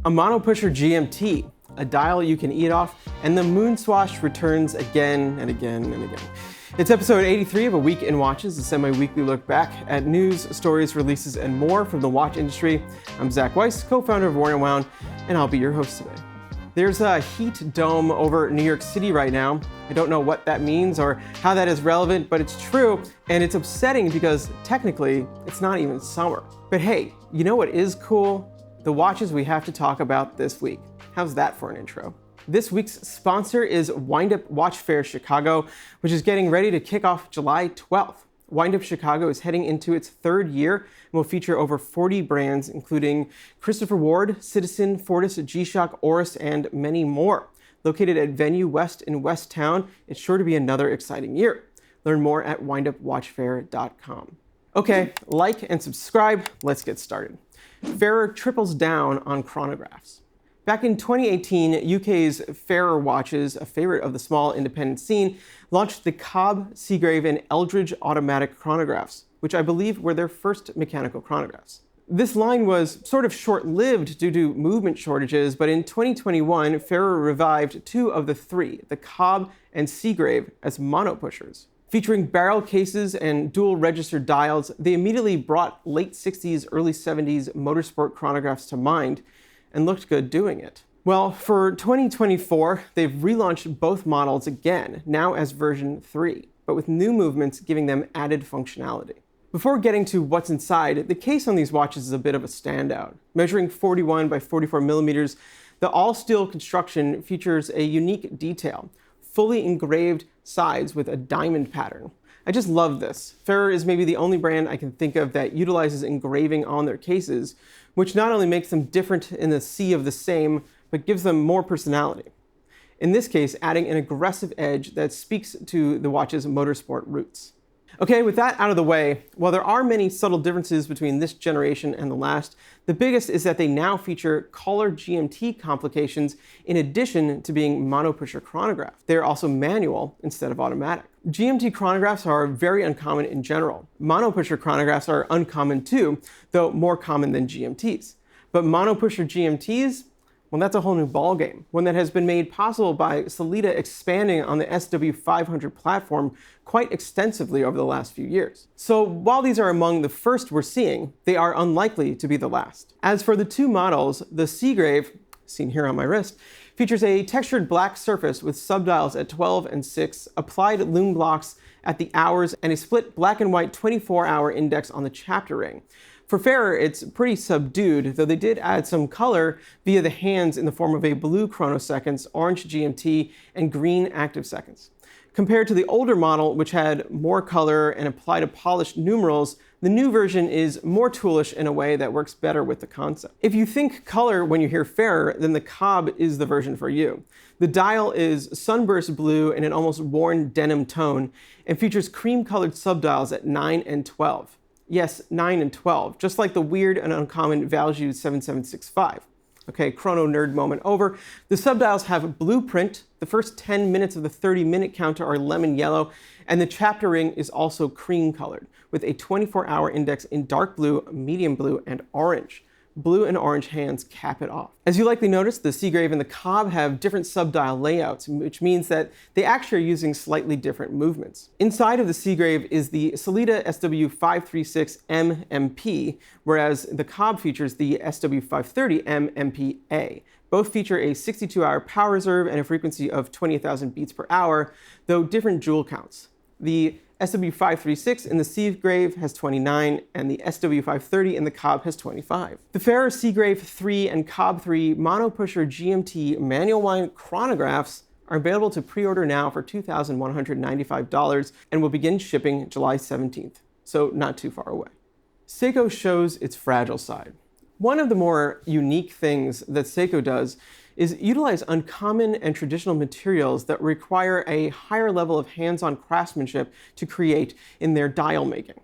a mono pusher GMT, a dial you can eat off, and the Moon Swatch returns again and again and again. It's episode 83 of A Week in Watches, a semi-weekly look back at news, stories, releases, and more from the watch industry. I'm Zach Weiss, co-founder of Worn & Wound, and I'll be your host today. There's a heat dome over New York City right now. I don't know what that means or how that is relevant, but it's true, and it's upsetting because technically it's not even summer. But hey, you know what is cool? The watches we have to talk about this week. How's that for an intro? This week's sponsor is Wind Up Watch Fair Chicago, which is getting ready to kick off July 12th. Wind Up Chicago is heading into its third year and will feature over 40 brands, including Christopher Ward, Citizen, Fortis, G-Shock, Oris, and many more. Located at Venue West in West Town, it's sure to be another exciting year. Learn more at windupwatchfair.com. Okay, like and subscribe. Let's get started. FARER triples down on chronographs. Back in 2018, UK's FARER watches, a favorite of the small independent scene, launched the Cobb, Seagrave, and Eldridge automatic chronographs, which I believe were their first mechanical chronographs. This line was sort of short-lived due to movement shortages, but in 2021, FARER revived two of the three, the Cobb and Seagrave, as mono pushers. Featuring barrel cases and dual register dials, they immediately brought late 60s, early 70s motorsport chronographs to mind, and looked good doing it. Well, for 2024, they've relaunched both models again, now as version 3, but with new movements giving them added functionality. Before getting to what's inside, the case on these watches is a bit of a standout. Measuring 41 by 44 millimeters, the all-steel construction features a unique detail, fully engraved sides with a diamond pattern. I just love this. FARER is maybe the only brand I can think of that utilizes engraving on their cases, which not only makes them different in the sea of the same, but gives them more personality. In this case, adding an aggressive edge that speaks to the watch's motorsport roots. Okay, with that out of the way, while there are many subtle differences between this generation and the last, the biggest is that they now feature collar GMT complications in addition to being mono-pusher chronographs. They are also manual instead of automatic. GMT chronographs are very uncommon in general. Mono-pusher chronographs are uncommon too, though more common than GMTs. But mono-pusher GMTs, well, that's a whole new ballgame, one that has been made possible by Sellita expanding on the SW500 platform quite extensively over the last few years. So while these are among the first we're seeing, they are unlikely to be the last. As for the two models, the Seagrave, seen here on my wrist, features a textured black surface with subdials at 12 and 6, applied lume blocks at the hours, and a split black and white 24-hour index on the chapter ring. For FARER, it's pretty subdued, though they did add some color via the hands in the form of a blue chronoseconds, orange GMT, and green active seconds. Compared to the older model, which had more color and applied a polished numerals, the new version is more toolish in a way that works better with the concept. If you think color when you hear FARER, then the Cobb is the version for you. The dial is sunburst blue in an almost worn denim tone and features cream-colored subdials at 9 and 12. Yes, 9 and 12, just like the weird and uncommon Valjoux 7765. Okay, chrono nerd moment over. The subdials have blueprint. The first 10 minutes of the 30-minute counter are lemon yellow, and the chapter ring is also cream colored, with a 24-hour index in dark blue, medium blue, and orange. Blue and orange hands cap it off. As you likely noticed, the Seagrave and the Cobb have different subdial layouts, which means that they actually are using slightly different movements. Inside of the Seagrave is the Sellita SW536M MP, whereas the Cobb features the SW530M MPA. Both feature a 62-hour power reserve and a frequency of 20,000 beats per hour, though different joule counts. The SW536 in the Seagrave has 29, and the SW530 in the Cobb has 25. The FARER Seagrave 3 and Cobb 3 mono-pusher GMT manual wind chronographs are available to pre-order now for $2,195 and will begin shipping July 17th, so not too far away. Seiko shows its fragile side. One of the more unique things that Seiko does is utilize uncommon and traditional materials that require a higher level of hands-on craftsmanship to create in their dial making,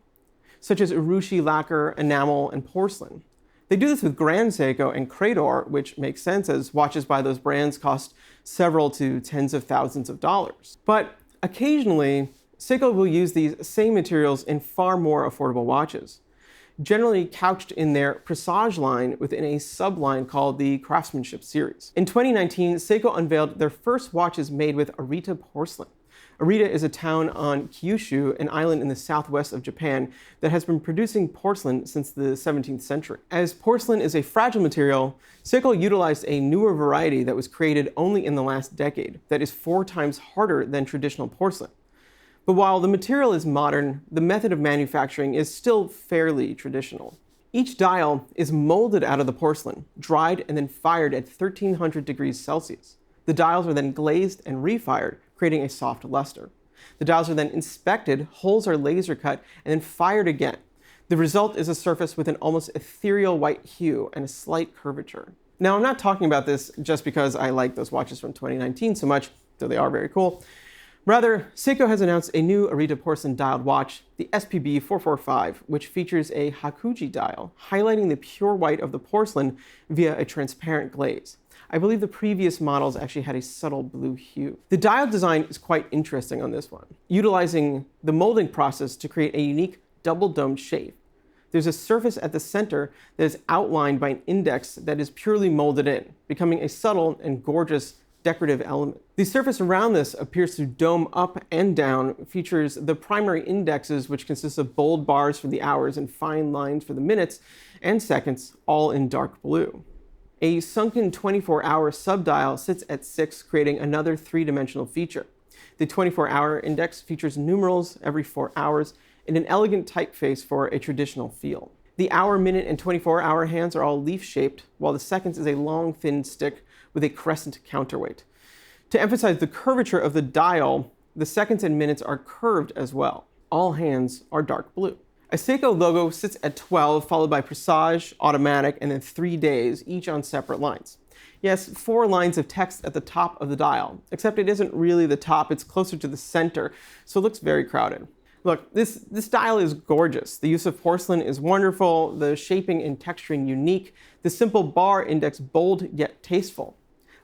such as urushi lacquer, enamel, and porcelain. They do this with Grand Seiko and Crador, which makes sense as watches by those brands cost several to tens of thousands of dollars. But occasionally, Seiko will use these same materials in far more affordable watches. generally couched in their Presage line within a subline called the Craftsmanship series. In 2019, Seiko unveiled their first watches made with Arita Porcelain. Arita is a town on Kyushu, an island in the southwest of Japan that has been producing porcelain since the 17th century. As porcelain is a fragile material, Seiko utilized a newer variety that was created only in the last decade that is 4 times harder than traditional porcelain. But while the material is modern, the method of manufacturing is still fairly traditional. Each dial is molded out of the porcelain, dried, and then fired at 1300 degrees Celsius. The dials are then glazed and refired, creating a soft luster. The dials are then inspected, holes are laser cut, and then fired again. The result is a surface with an almost ethereal white hue and a slight curvature. Now, I'm not talking about this just because I like those watches from 2019 so much, though they are very cool. Rather, Seiko has announced a new Arita Porcelain dialed watch, the SPB 445, which features a Hakuji dial, highlighting the pure white of the porcelain via a transparent glaze. I believe the previous models actually had a subtle blue hue. The dial design is quite interesting on this one, utilizing the molding process to create a unique double-domed shape. There's a surface at the center that is outlined by an index that is purely molded in, becoming a subtle and gorgeous decorative element. The surface around this appears to dome up and down, features the primary indexes, which consists of bold bars for the hours and fine lines for the minutes and seconds, all in dark blue. A sunken 24-hour subdial sits at 6, creating another 3-dimensional feature. The 24-hour index features numerals every 4 hours and an elegant typeface for a traditional feel. The hour, minute, and 24-hour hands are all leaf-shaped, while the seconds is a long, thin stick with a crescent counterweight. To emphasize the curvature of the dial, the seconds and minutes are curved as well. All hands are dark blue. A Seiko logo sits at 12, followed by Presage, Automatic, and then 3 days, each on separate lines. Yes, 4 lines of text at the top of the dial, except it isn't really the top, it's closer to the center, so it looks very crowded. Look, this dial is gorgeous. The use of porcelain is wonderful, the shaping and texturing unique, the simple bar index bold yet tasteful.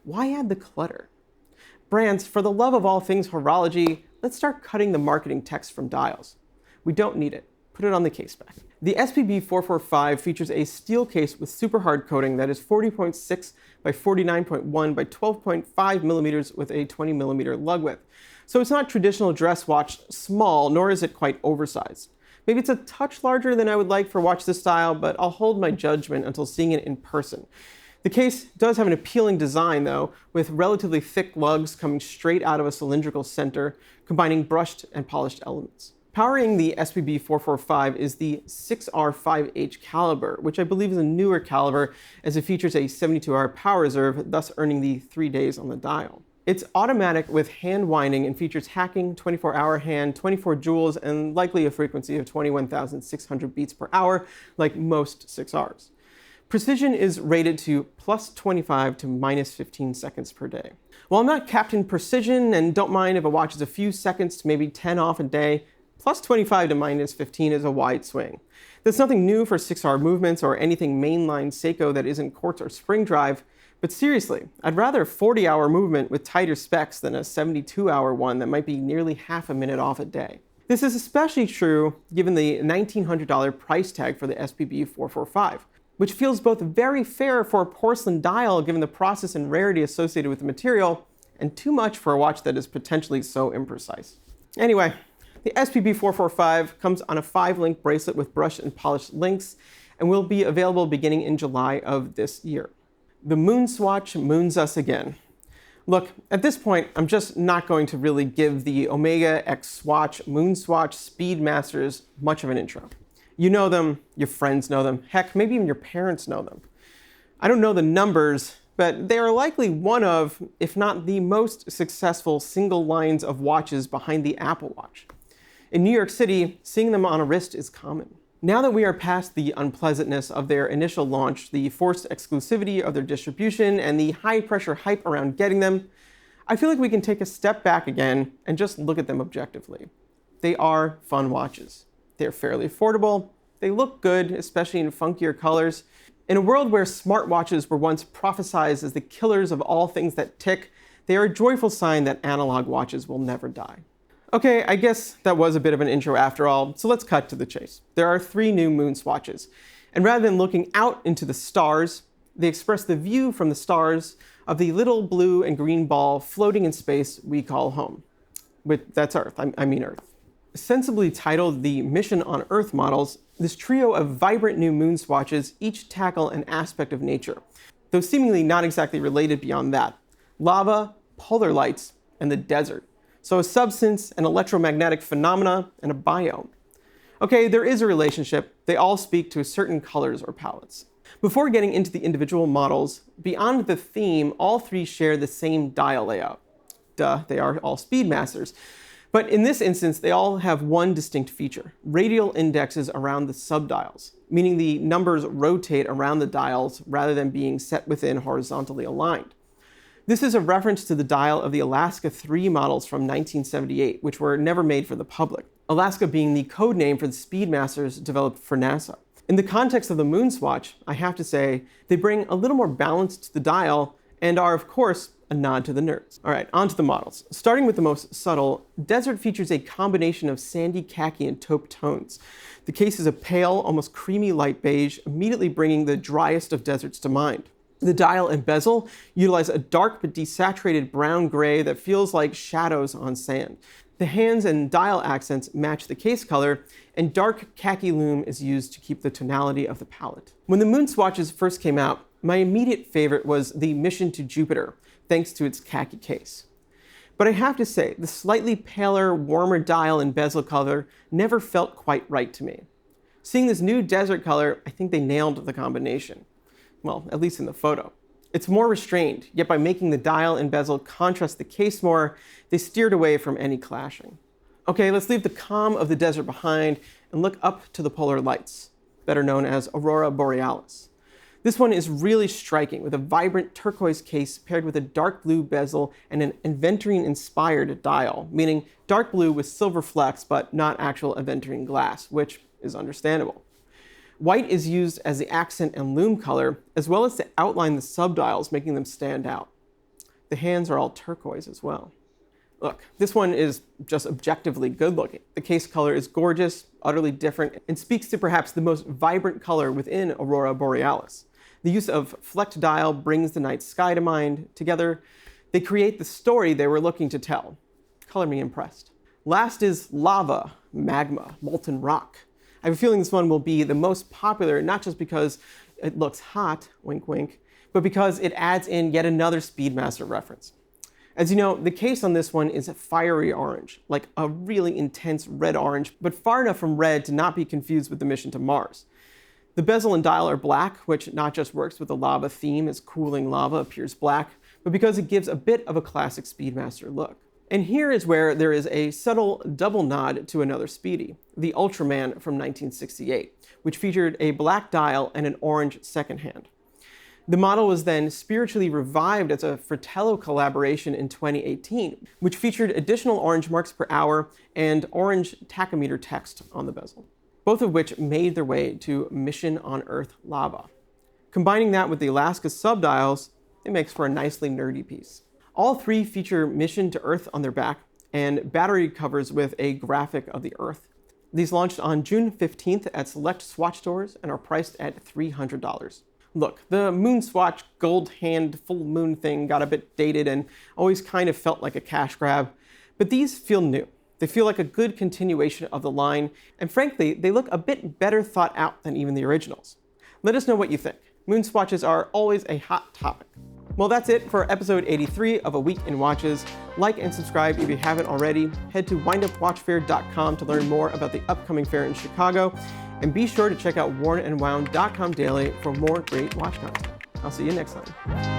Why add the clutter? Brands, for the love of all things horology, let's start cutting the marketing text from dials. We don't need it. Put it on the case back. The SPB 445 features a steel case with super hard coating that is 40.6 by 49.1 by 12.5 millimeters with a 20 millimeter lug width. So it's not traditional dress watch small, nor is it quite oversized. Maybe it's a touch larger than I would like for a watch this style, but I'll hold my judgment until seeing it in person. The case does have an appealing design though, with relatively thick lugs coming straight out of a cylindrical center, combining brushed and polished elements. Powering the SPB 445 is the 6R5H caliber, which I believe is a newer caliber as it features a 72-hour power reserve, thus earning the 3 days on the dial. It's automatic with hand winding and features hacking, 24-hour hand, 24 joules, and likely a frequency of 21,600 beats per hour, like most 6Rs. Precision is rated to plus 25 to minus 15 seconds per day. While I'm not Captain Precision and don't mind if a watch is a few seconds to maybe 10 off a day, plus 25 to minus 15 is a wide swing. There's nothing new for 6R movements or anything mainline Seiko that isn't quartz or spring drive, but seriously, I'd rather a 40-hour movement with tighter specs than a 72-hour one that might be nearly half a minute off a day. This is especially true given the $1,900 price tag for the SPB 445, which feels both very fair for a porcelain dial given the process and rarity associated with the material, and too much for a watch that is potentially so imprecise. Anyway, the SPB 445 comes on a 5-link bracelet with brushed and polished links and will be available beginning in July of this year. The Moon Swatch moons us again. Look, at this point, I'm just not going to really give the Omega X Swatch Moon Swatch Speedmasters much of an intro. You know them, your friends know them, heck, maybe even your parents know them. I don't know the numbers, but they are likely one of, if not the most successful single lines of watches behind the Apple Watch. In New York City, seeing them on a wrist is common. Now that we are past the unpleasantness of their initial launch, the forced exclusivity of their distribution, and the high-pressure hype around getting them, I feel like we can take a step back again and just look at them objectively. They are fun watches. They're fairly affordable. They look good, especially in funkier colors. In a world where smartwatches were once prophesized as the killers of all things that tick, they are a joyful sign that analog watches will never die. Okay, I guess that was a bit of an intro after all, so let's cut to the chase. There are 3 new moon swatches, and rather than looking out into the stars, they express the view from the stars of the little blue and green ball floating in space we call home. That's Earth, I mean Earth. Sensibly titled the Mission on Earth models, this trio of vibrant new moon swatches each tackle an aspect of nature, though seemingly not exactly related beyond that: lava, polar lights, and the desert. So a substance, an electromagnetic phenomena, and a biome. Okay, there is a relationship. They all speak to certain colors or palettes. Before getting into the individual models, beyond the theme, all 3 share the same dial layout. Duh, they are all Speedmasters. But in this instance, they all have one distinct feature: radial indexes around the subdials, meaning the numbers rotate around the dials rather than being set within horizontally aligned. This is a reference to the dial of the Alaska 3 models from 1978, which were never made for the public, Alaska being the code name for the Speedmasters developed for NASA. In the context of the Moon Swatch, I have to say, they bring a little more balance to the dial and are, of course, a nod to the nerds. All right, on to the models. Starting with the most subtle, Desert features a combination of sandy, khaki, and taupe tones. The case is a pale, almost creamy light beige, immediately bringing the driest of deserts to mind. The dial and bezel utilize a dark but desaturated brown-gray that feels like shadows on sand. The hands and dial accents match the case color, and dark khaki loom is used to keep the tonality of the palette. When the Moon Swatches first came out, my immediate favorite was the Mission to Jupiter, thanks to its khaki case. But I have to say, the slightly paler, warmer dial and bezel color never felt quite right to me. Seeing this new desert color, I think they nailed the combination. Well, at least in the photo. It's more restrained, yet by making the dial and bezel contrast the case more, they steered away from any clashing. Okay, let's leave the calm of the desert behind and look up to the polar lights, better known as Aurora Borealis. This one is really striking, with a vibrant turquoise case paired with a dark blue bezel and an aventurine-inspired dial, meaning dark blue with silver flecks but not actual aventurine glass, which is understandable. White is used as the accent and loom color, as well as to outline the subdials, making them stand out. The hands are all turquoise as well. Look, this one is just objectively good looking. The case color is gorgeous, utterly different, and speaks to perhaps the most vibrant color within Aurora Borealis. The use of flecked dial brings the night sky to mind. Together, they create the story they were looking to tell. Color me impressed. Last is lava, magma, molten rock. I have a feeling this one will be the most popular, not just because it looks hot, wink wink, but because it adds in yet another Speedmaster reference. As you know, the case on this one is a fiery orange, like a really intense red orange, but far enough from red to not be confused with the mission to Mars. The bezel and dial are black, which not just works with the lava theme, as cooling lava appears black, but because it gives a bit of a classic Speedmaster look. And here is where there is a subtle double nod to another Speedy, the Ultraman from 1968, which featured a black dial and an orange second hand. The model was then spiritually revived as a Fratello collaboration in 2018, which featured additional orange marks per hour and orange tachometer text on the bezel, both of which made their way to Mission on Earth lava. Combining that with the Alaska subdials, it makes for a nicely nerdy piece. All 3 feature Mission to Earth on their back and battery covers with a graphic of the Earth. These launched on June 15th at select Swatch stores and are priced at $300. Look, the Moon Swatch gold hand full moon thing got a bit dated and always kind of felt like a cash grab, but these feel new. They feel like a good continuation of the line, and frankly, they look a bit better thought out than even the originals. Let us know what you think. Moon Swatches are always a hot topic. Well, that's it for episode 83 of A Week in Watches. Like and subscribe if you haven't already. Head to windupwatchfair.com to learn more about the upcoming fair in Chicago. And be sure to check out wornandwound.com daily for more great watch content. I'll see you next time.